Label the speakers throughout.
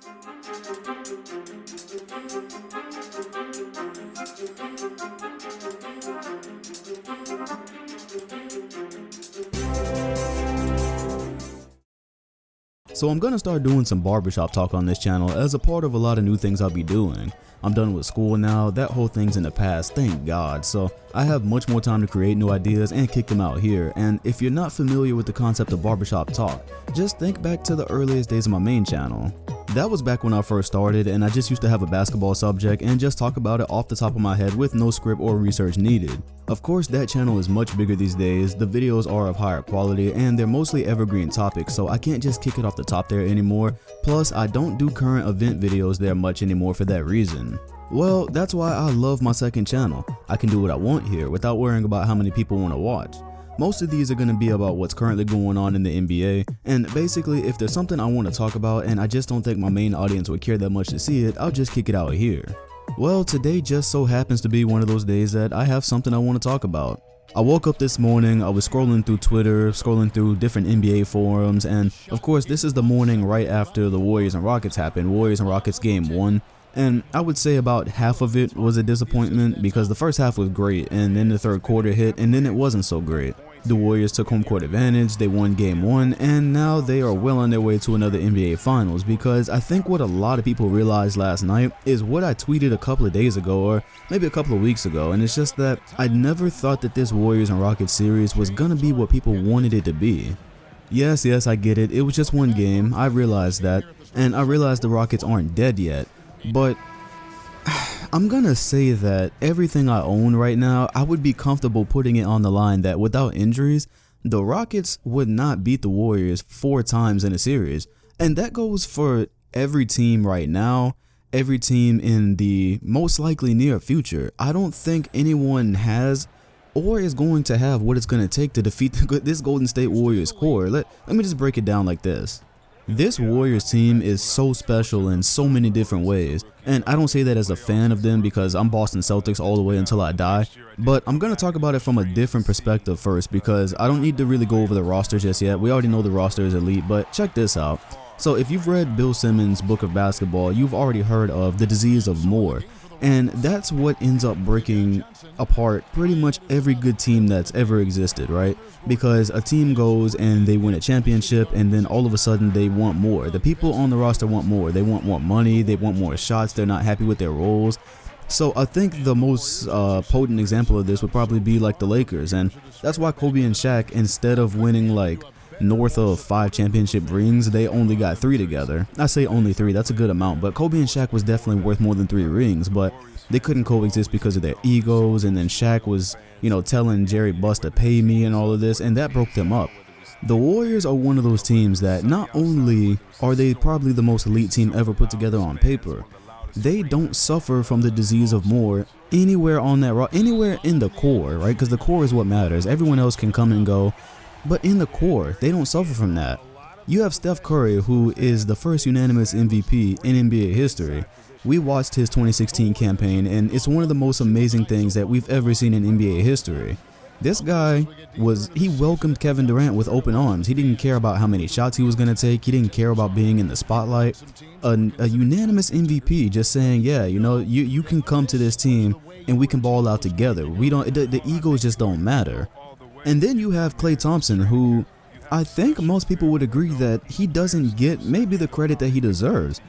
Speaker 1: So I'm gonna start doing some barbershop talk on this channel as a part of a lot of new things I'll be doing. I'm done with school now, that whole thing's in the past, thank God, so I have much more time to create new ideas and kick them out here. And if you're not familiar with the concept of barbershop talk, just think back to the earliest days of my main channel. That was back when I first started, and I just used to have a basketball subject and just talk about it off the top of my head with no script or research needed. Of course, that channel is much bigger these days, the videos are of higher quality, and they're mostly evergreen topics, so I can't just kick it off the top there anymore. Plus, I don't do current event videos there much anymore for that reason. Well, that's why I love my second channel. I can do what I want here without worrying about how many people want to watch. Most of these are going to be about what's currently going on in the NBA, and basically if there's something I want to talk about and I just don't think my main audience would care that much to see it, I'll just kick it out here. Well, today just so happens to be one of those days that I have something I want to talk about. I woke up this morning, I was scrolling through Twitter, scrolling through different NBA forums, and of course this is the morning right after the Warriors and Rockets happened, Warriors and Rockets game 1. And I would say about half of it was a disappointment because the first half was great and then the third quarter hit and then it wasn't so great. The Warriors took home court advantage, they won game 1, and now they are well on their way to another NBA Finals, because I think what a lot of people realized last night is what I tweeted a couple of days ago or maybe a couple of weeks ago, and it's just that I never thought that this Warriors and Rockets series was gonna be what people wanted it to be. Yes, I get it, it was just one game, I realized that, and I realized the Rockets aren't dead yet, but I'm gonna say that everything I own right now, I would be comfortable putting it on the line that without injuries, the Rockets would not beat the Warriors 4 times in a series. And that goes for every team right now, every team in the most likely near future. I don't think anyone has or is going to have what it's gonna take to defeat this Golden State Warriors core. Let me just break it down like this. This Warriors team is so special in so many different ways, and I don't say that as a fan of them because I'm Boston Celtics all the way until I die, but I'm going to talk about it from a different perspective first because I don't need to really go over the roster just yet. We already know the roster is elite, but check this out. So if you've read Bill Simmons' book of basketball, you've already heard of the disease of more. And that's what ends up breaking apart pretty much every good team that's ever existed, right? Because a team goes and they win a championship and then all of a sudden they want more. The people on the roster want more. They want more money. They want more shots. They're not happy with their roles. So I think the most potent example of this would probably be like the Lakers. And that's why Kobe and Shaq, instead of winning like north of 5 championship rings, they only got 3 together. I say only 3, that's a good amount, but Kobe and Shaq was definitely worth more than 3 rings, but they couldn't coexist because of their egos, and then Shaq was, telling Jerry Buss to pay me and all of this, and that broke them up. The Warriors are one of those teams that not only are they probably the most elite team ever put together on paper, they don't suffer from the disease of more anywhere on that anywhere in the core, right? Because the core is what matters. Everyone else can come and go, but in the core, they don't suffer from that. You have Steph Curry, who is the first unanimous MVP in NBA history. We watched his 2016 campaign, and it's one of the most amazing things that we've ever seen in NBA history. This guy he welcomed Kevin Durant with open arms. He didn't care about how many shots he was going to take. He didn't care about being in the spotlight. A unanimous MVP just saying, yeah, you can come to this team and we can ball out together. The egos just don't matter. And then you have Klay Thompson, who I think most people would agree that he doesn't get maybe the credit that he deserves.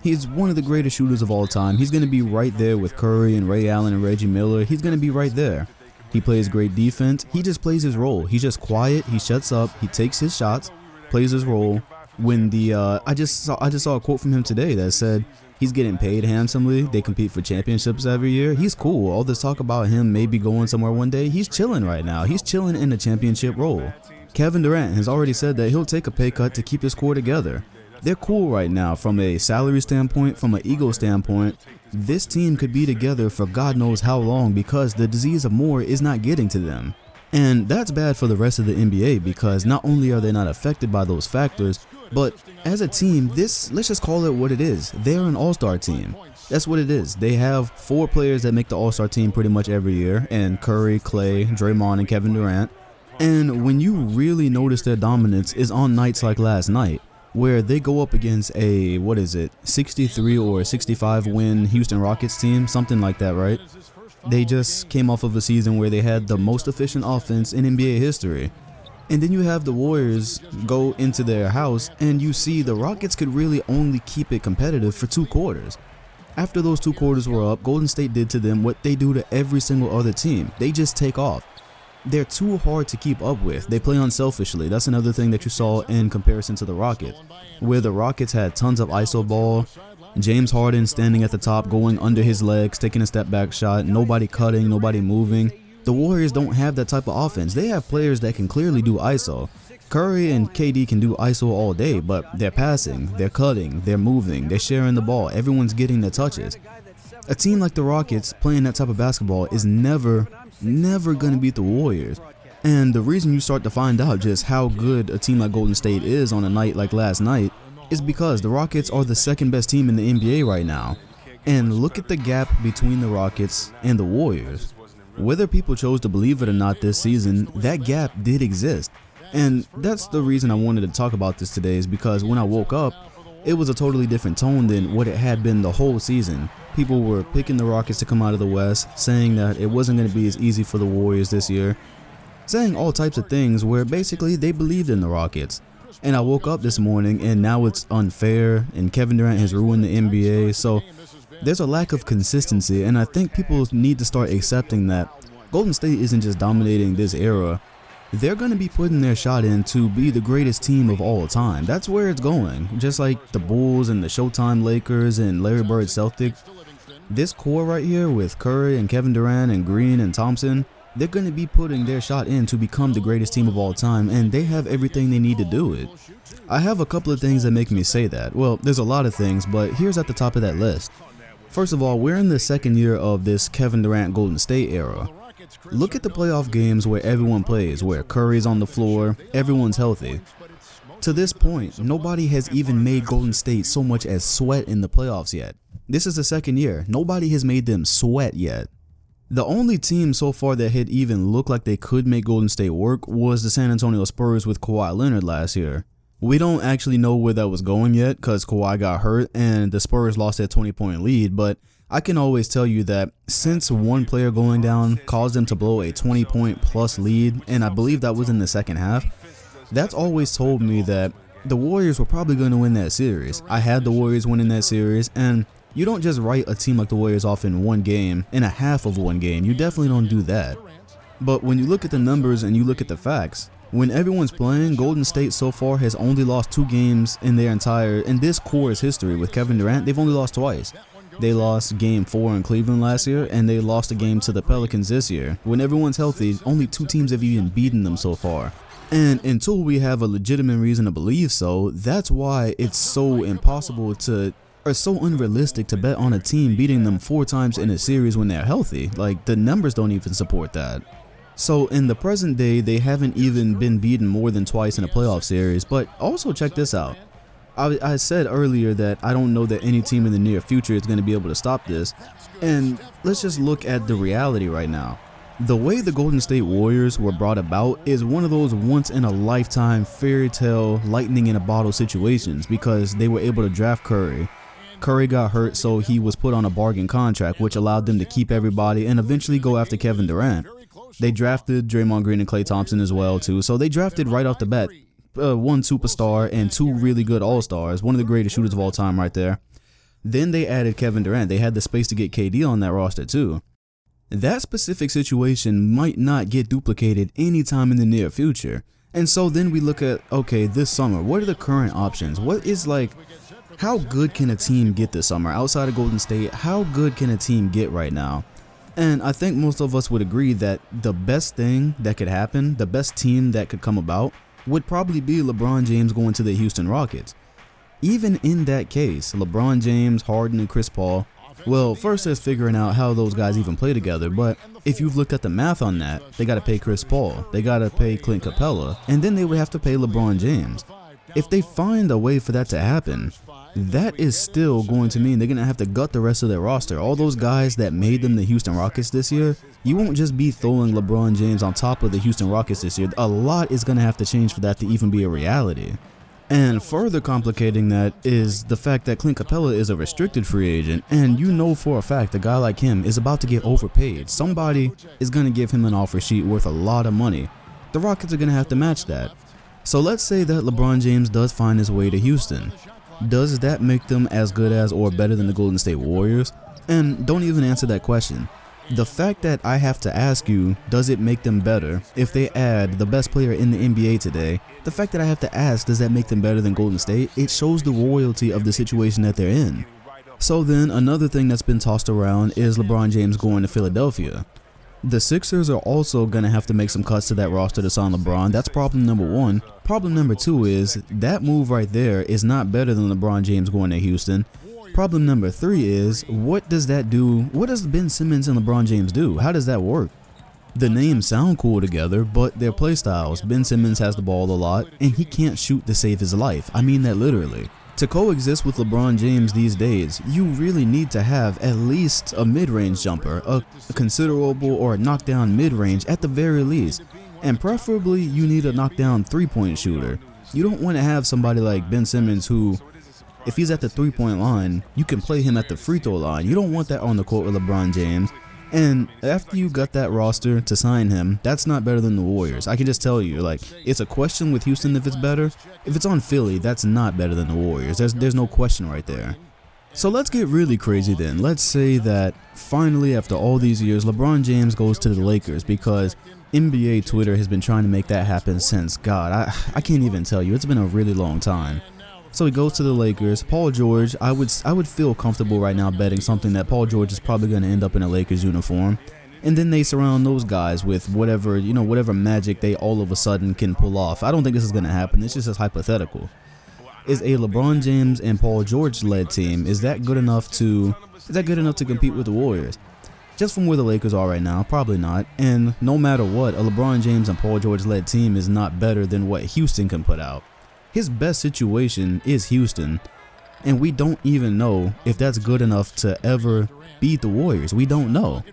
Speaker 1: He's one of the greatest shooters of all time. He's going to be right there with Curry and Ray Allen and Reggie Miller. He's going to be right there. He plays great defense. He just plays his role. He's just quiet. He shuts up. He takes his shots, plays his role. When I just saw a quote from him today that said he's getting paid handsomely. They compete for championships every year. He's cool. All this talk about him maybe going somewhere one day, he's chilling right now. He's chilling in a championship role. Kevin Durant has already said that he'll take a pay cut to keep his core together. They're cool right now from a salary standpoint, from an ego standpoint. This team could be together for God knows how long because the disease of more is not getting to them. And that's bad for the rest of the NBA because not only are they not affected by those factors, but as a team, let's just call it what it is. They're an all-star team. That's what it is. They have 4 players that make the all-star team pretty much every year, and Curry, Klay, Draymond, and Kevin Durant. And when you really notice their dominance is on nights like last night. where they go up against a, 63 or 65 win Houston Rockets team, something like that, right? They just came off of a season where they had the most efficient offense in NBA history. And then you have the Warriors go into their house and you see the Rockets could really only keep it competitive for 2 quarters. After those 2 quarters were up, Golden State did to them what they do to every single other team. They just take off. They're too hard to keep up with. They play unselfishly. That's another thing that you saw in comparison to the Rockets, where the Rockets had tons of ISO ball, James Harden standing at the top, going under his legs, taking a step back shot, nobody cutting, nobody moving. The Warriors don't have that type of offense. They have players that can clearly do ISO. Curry and KD can do ISO all day, but they're passing, they're cutting, they're moving, they're sharing the ball, everyone's getting the touches. A team like the Rockets playing that type of basketball is never going to beat the Warriors. And the reason you start to find out just how good a team like Golden State is on a night like last night is because the Rockets are the 2nd best team in the NBA right now. And look at the gap between the Rockets and the Warriors. Whether people chose to believe it or not this season, that gap did exist. And that's the reason I wanted to talk about this today, is because when I woke up, it was a totally different tone than what it had been the whole season. People were picking the Rockets to come out of the West, saying that it wasn't going to be as easy for the Warriors this year, saying all types of things where basically they believed in the Rockets. And I woke up this morning and now it's unfair and Kevin Durant has ruined the NBA, so there's a lack of consistency, and I think people need to start accepting that Golden State isn't just dominating this era. They're going to be putting their shot in to be the greatest team of all time. That's where it's going. Just like the Bulls and the Showtime Lakers and Larry Bird Celtics. This core right here with Curry and Kevin Durant and Green and Thompson, they're going to be putting their shot in to become the greatest team of all time, and they have everything they need to do it. I have a couple of things that make me say that. Well, there's a lot of things, but here's at the top of that list. First of all, we're in the 2nd year of this Kevin Durant Golden State era. Look at the playoff games where everyone plays, where Curry's on the floor, everyone's healthy. To this point, nobody has even made Golden State so much as sweat in the playoffs yet. This is the 2nd year. Nobody has made them sweat yet. The only team so far that had even looked like they could make Golden State work was the San Antonio Spurs with Kawhi Leonard last year. We don't actually know where that was going yet because Kawhi got hurt and the Spurs lost that 20-point lead, but I can always tell you that since one player going down caused them to blow a 20-point plus lead, and I believe that was in the 2nd half, that's always told me that the Warriors were probably going to win that series. I had the Warriors winning that series, and you don't just write a team like the Warriors off in one game, in a half of one game. You definitely don't do that. But when you look at the numbers and you look at the facts, when everyone's playing, Golden State so far has only lost 2 games in this core's history with Kevin Durant. They've only lost twice. They lost game 4 in Cleveland last year, and they lost a game to the Pelicans this year. When everyone's healthy, only 2 teams have even beaten them so far. And until we have a legitimate reason to believe so, that's why it's so impossible to, or so unrealistic to bet on a team beating them 4 times in a series when they're healthy. Like, the numbers don't even support that. So in the present day, they haven't even been beaten more than twice in a playoff series. But also check this out. I said earlier that I don't know that any team in the near future is going to be able to stop this. And let's just look at the reality right now. The way the Golden State Warriors were brought about is one of those once-in-a-lifetime fairy tale lightning in a bottle situations because they were able to draft Curry. Curry got hurt, so he was put on a bargain contract, which allowed them to keep everybody and eventually go after Kevin Durant. They drafted Draymond Green and Klay Thompson as well, too. So they drafted right off the bat 1 superstar and 2 really good all-stars, one of the greatest shooters of all time right there. Then they added Kevin Durant. They had the space to get KD on that roster, too. That specific situation might not get duplicated anytime in the near future. And so then we look at, okay, this summer, what are the current options? What is how good can a team get this summer? Outside of Golden State, how good can a team get right now? And I think most of us would agree that the best thing that could happen, the best team that could come about, would probably be LeBron James going to the Houston Rockets. Even in that case, LeBron James, Harden, and Chris Paul, well, first there's figuring out how those guys even play together, but if you've looked at the math on that, they got to pay Chris Paul, they got to pay Clint Capella, and then they would have to pay LeBron James. If they find a way for that to happen, that is still going to mean they're going to have to gut the rest of their roster. All those guys that made them the Houston Rockets this year, you won't just be throwing LeBron James on top of the Houston Rockets this year. A lot is going to have to change for that to even be a reality. And further complicating that is the fact that Clint Capella is a restricted free agent, and you know for a fact a guy like him is about to get overpaid. Somebody is going to give him an offer sheet worth a lot of money. The Rockets are going to have to match that. So let's say that LeBron James does find his way to Houston. Does that make them as good as or better than the Golden State Warriors? And don't even answer that question. The fact that I have to ask you, does it make them better if they add the best player in the NBA today? The fact that I have to ask, does that make them better than Golden State? It shows the royalty of the situation that they're in. So then another thing that's been tossed around is LeBron James going to Philadelphia. The Sixers are also going to have to make some cuts to that roster to sign LeBron. That's problem number one. Problem number two is that move right there is not better than LeBron James going to Houston. Problem number three is, what does that do? What does Ben Simmons and LeBron James do? How does that work? The names sound cool together, but their play styles. Ben Simmons has the ball a lot, and he can't shoot to save his life. I mean that literally. To coexist with LeBron James these days, you really need to have at least a mid-range jumper, a considerable or a knockdown mid-range at the very least. And preferably, you need a knockdown three-point shooter. You don't want to have somebody like Ben Simmons who, if he's at the three-point line, you can play him at the free throw line. You don't want that on the court with LeBron James. And after you got that roster to sign him, that's not better than the Warriors. I can just tell you, like, it's a question with Houston if it's better. If it's on Philly, that's not better than the Warriors. There's no question right there. So let's get really crazy then. Let's say that finally, after all these years, LeBron James goes to the Lakers, because NBA Twitter has been trying to make that happen since, God, I can't even tell you. It's been a really long time. So he goes to the Lakers. Paul George, I would feel comfortable right now betting something that Paul George is probably going to end up in a Lakers uniform. And then they surround those guys with whatever magic they all of a sudden can pull off. I don't think this is going to happen. It's just hypothetical. Is a LeBron James and Paul George led team, is that good enough to compete with the Warriors? Just from where the Lakers are right now, probably not. And no matter what, a LeBron James and Paul George led team is not better than what Houston can put out. His best situation is Houston, and we don't even know if that's good enough to ever beat the Warriors. We don't know.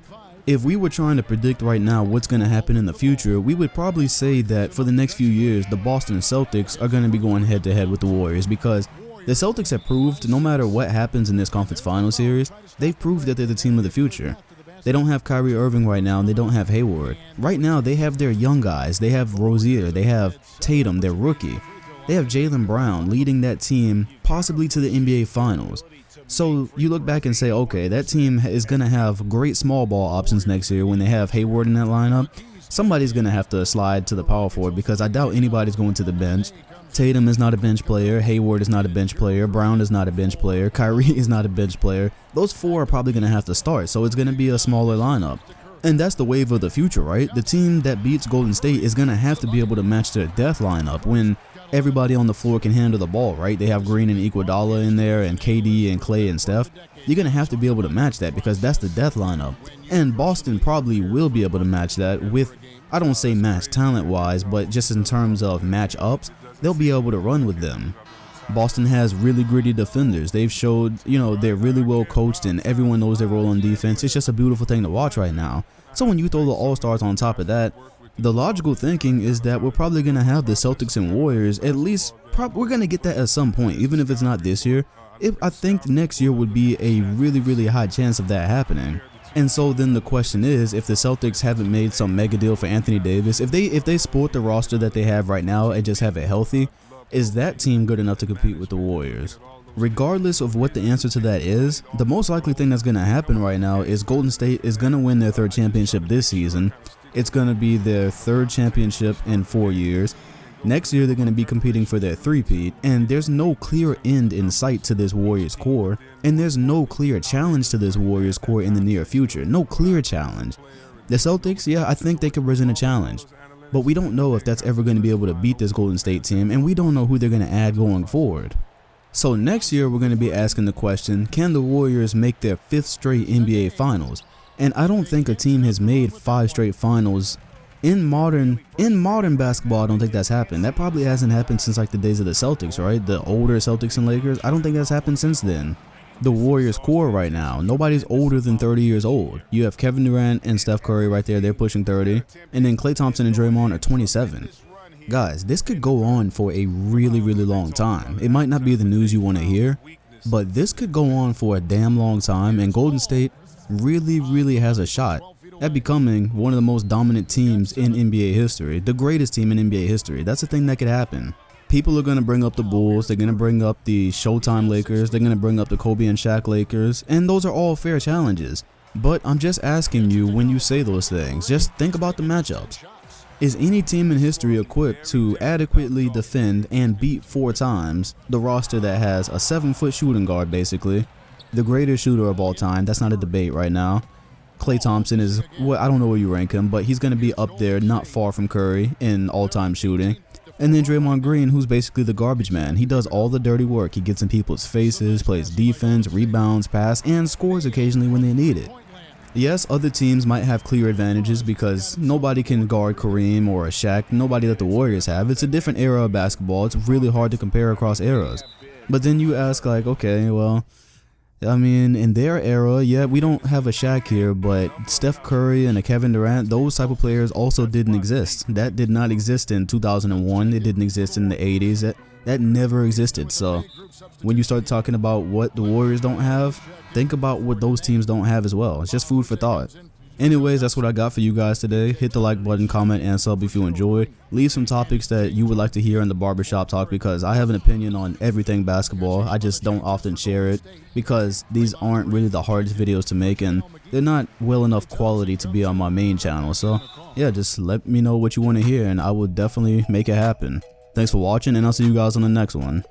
Speaker 1: If we were trying to predict right now what's going to happen in the future, we would probably say that for the next few years, the Boston Celtics are going to be going head-to-head with the Warriors, because the Celtics have proved, no matter what happens in this conference final series, they've proved that they're the team of the future. They don't have Kyrie Irving right now, and they don't have Hayward. Right now, they have their young guys. They have Rozier. They have Tatum, their rookie. They have Jaylen Brown leading that team possibly to the NBA Finals. So you look back and say, okay, that team is going to have great small ball options next year when they have Hayward in that lineup. Somebody's going to have to slide to the power forward, because I doubt anybody's going to the bench. Tatum is not a bench player. Hayward is not a bench player. Brown is not a bench player. Kyrie is not a bench player. Those four are probably going to have to start, so it's going to be a smaller lineup. And that's the wave of the future, right? The team that beats Golden State is going to have to be able to match their death lineup when everybody on the floor can handle the ball, right? They have Green and Iguodala in there, and KD and Clay and Steph. You're going to have to be able to match that, because that's the death lineup. And Boston probably will be able to match that with, I don't say match talent-wise, but just in terms of match-ups, they'll be able to run with them. Boston has really gritty defenders. They've showed, they're really well coached, and everyone knows their role on defense. It's just a beautiful thing to watch right now. So when you throw the All-Stars on top of that, the logical thinking is that we're probably going to have the Celtics and Warriors, at least we're going to get that at some point, even if it's not this year. I think next year would be a really, really high chance of that happening. And so then the question is, if the Celtics haven't made some mega deal for Anthony Davis, if they sport the roster that they have right now and just have it healthy, is that team good enough to compete with the Warriors? Regardless of what the answer to that is, the most likely thing that's going to happen right now is Golden State is going to win their third championship this season. It's going to be their third championship in 4 years. Next year, they're going to be competing for their three-peat, and there's no clear end in sight to this Warriors core, and there's no clear challenge to this Warriors core in the near future. No clear challenge. The Celtics, yeah, I think they could present a challenge, but we don't know if that's ever going to be able to beat this Golden State team, and we don't know who they're going to add going forward. So next year, we're going to be asking the question, can the Warriors make their 5th straight NBA Finals? And I don't think a team has made 5 straight finals in modern basketball. I don't think that's happened. That probably hasn't happened since like the days of the Celtics, right? The older Celtics and Lakers. I don't think that's happened since then. The Warriors core right now, nobody's older than 30 years old. You have Kevin Durant and Steph Curry right there. They're pushing 30. And then Klay Thompson and Draymond are 27. Guys, this could go on for a really long time. It might not be the news you want to hear, but this could go on for a damn long time, and Golden State really has a shot at becoming one of the most dominant teams in NBA history, the greatest team in NBA history. That's the thing that could happen. People are going to bring up the Bulls, they're going to bring up the Showtime Lakers, they're going to bring up the Kobe and Shaq Lakers, and those are all fair challenges. But I'm just asking you, when you say those things, just think about the matchups. Is any team in history equipped to adequately defend and beat 4 times the roster that has a 7-foot shooting guard, basically, the greatest shooter of all time? That's not a debate right now. Klay Thompson is, well, I don't know where you rank him, but he's going to be up there, not far from Curry in all-time shooting. And then Draymond Green, who's basically the garbage man. He does all the dirty work. He gets in people's faces, plays defense, rebounds, pass, and scores occasionally when they need it. Yes, other teams might have clear advantages because nobody can guard Kareem or a Shaq, nobody that the Warriors have. It's a different era of basketball. It's really hard to compare across eras. But then you ask, like, okay, well, I mean, in their era, yeah, we don't have a Shaq here, but Steph Curry and a Kevin Durant, those type of players also didn't exist. That did not exist in 2001. It didn't exist in the 80s. That never existed. So when you start talking about what the Warriors don't have, think about what those teams don't have as well. It's just food for thought. Anyways, that's what I got for you guys today. Hit the like button, comment, and sub if you enjoyed. Leave some topics that you would like to hear in the Barbershop Talk, because I have an opinion on everything basketball. I just don't often share it because these aren't really the hardest videos to make, and they're not well enough quality to be on my main channel. So yeah, just let me know what you want to hear and I will definitely make it happen. Thanks for watching, and I'll see you guys on the next one.